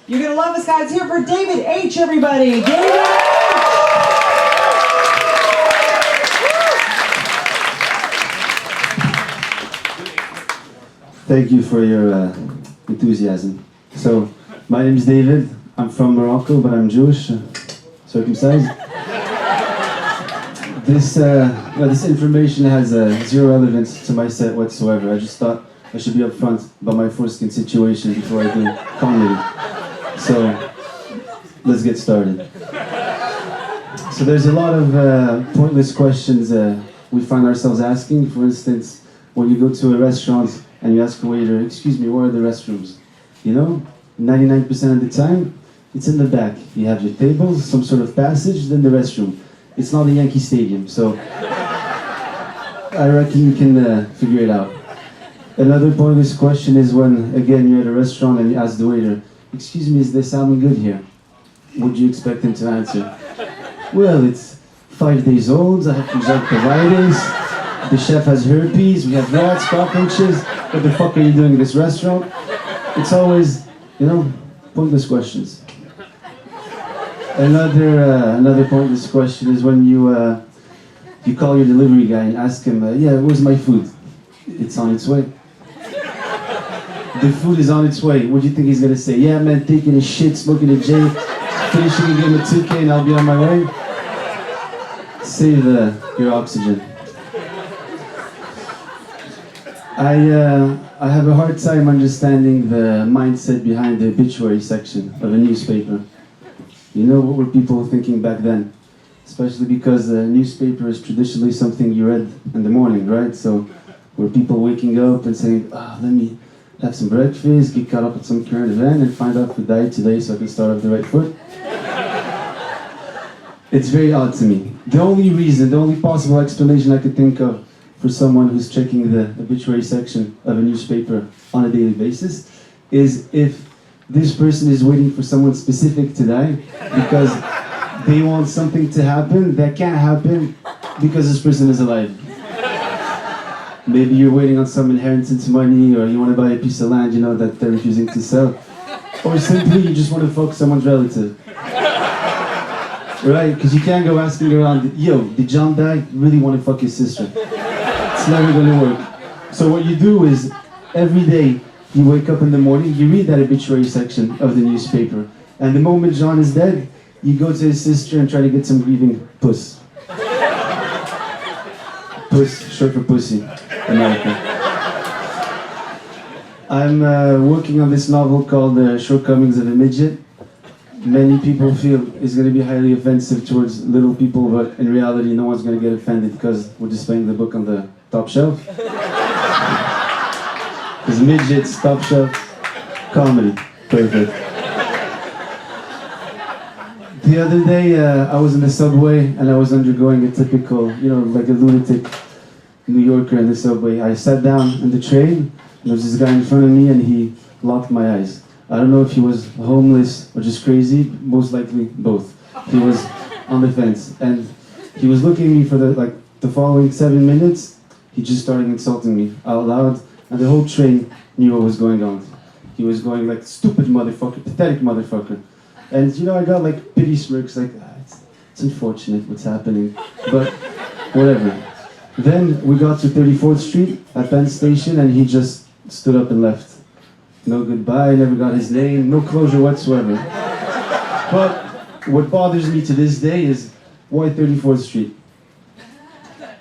You're going to love this guy. It's here for David H, everybody. David H! Thank you for your enthusiasm. So, my name is David. I'm from Morocco, but I'm Jewish, circumcised. This information has zero relevance to my set whatsoever. I just thought I should be upfront about my foreskin situation before I do comedy. So, let's get started. So there's a lot of pointless questions we find ourselves asking. For instance, when you go to a restaurant and you ask a waiter, "Excuse me, where are the restrooms?" You know, 99% of the time, it's in the back. You have your tables, some sort of passage, then the restroom. It's not a Yankee Stadium, so I reckon you can figure it out. Another pointless question is when, again, you're at a restaurant and you ask the waiter, "Excuse me, is there salmon good here?" Would you expect him to answer, "Well, it's 5 days old, I have conjunctivitis, the chef has herpes, we have rats, cockroaches, what the fuck are you doing in this restaurant?" It's always, pointless questions. Another pointless question is when you call your delivery guy and ask him, "Yeah, where's my food?" "It's on its way." The food is on its way. What do you think he's gonna say? "Yeah, man, taking a shit, smoking a J, finishing a game of 2K, and I'll be on my way." Save your oxygen. I have a hard time understanding the mindset behind the obituary section of a newspaper. You know, what were people thinking back then? Especially because a newspaper is traditionally something you read in the morning, right? So were people waking up and saying, let me have some breakfast, get caught up with some current event, and find out who died today so I can start off the right foot? It's very odd to me. The only possible explanation I could think of for someone who's checking the obituary section of a newspaper on a daily basis is if this person is waiting for someone specific to die because they want something to happen that can't happen because this person is alive. Maybe you're waiting on some inheritance money, or you want to buy a piece of land, that they're refusing to sell. Or simply you just want to fuck someone's relative. Right? Because you can't go asking around, "Yo, did John die? Really want to fuck his sister." It's never going to work. So what you do is, every day you wake up in the morning, you read that obituary section of the newspaper, and the moment John is dead, you go to his sister and try to get some grieving puss. Puss, short for pussy, America. I'm working on this novel called Shortcomings of a Midget. Many people feel it's going to be highly offensive towards little people, but in reality no one's going to get offended because we're displaying the book on the top shelf. Because midgets, top shelf, comedy, perfect. The other day I was in the subway and I was undergoing a typical, like a lunatic New Yorker in the subway. I sat down in the train and there was this guy in front of me and he locked my eyes. I don't know if he was homeless or just crazy, most likely both. He was on the fence, and he was looking at me for the following 7 minutes. He just started insulting me out loud, and the whole train knew what was going on. He was going like, "Stupid motherfucker, pathetic motherfucker." And I got like pity smirks, like, it's unfortunate what's happening, but whatever. Then we got to 34th Street at Penn Station, and he just stood up and left. No goodbye, never got his name, no closure whatsoever. But what bothers me to this day is, why 34th Street?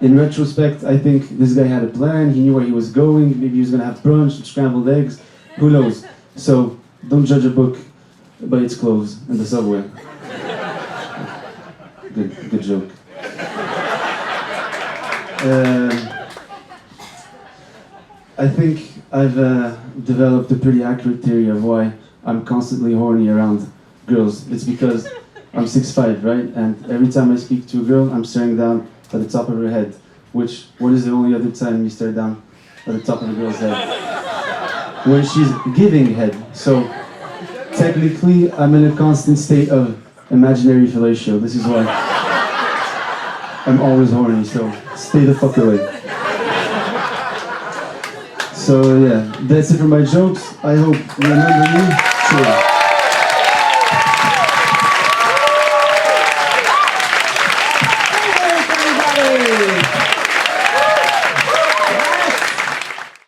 In retrospect, I think this guy had a plan, he knew where he was going, maybe he was going to have brunch, some scrambled eggs, who knows? So, don't judge a book by its clothes in the subway. Good joke. I think I've developed a pretty accurate theory of why I'm constantly horny around girls. It's because I'm 6'5", right? And every time I speak to a girl, I'm staring down at the top of her head. What is the only other time you stare down at the top of a girl's head? When she's giving head. So, technically, I'm in a constant state of imaginary fellatio. This is why I'm always horny, so stay the fuck away. So yeah, that's it for my jokes. I hope you remember me. Cheers.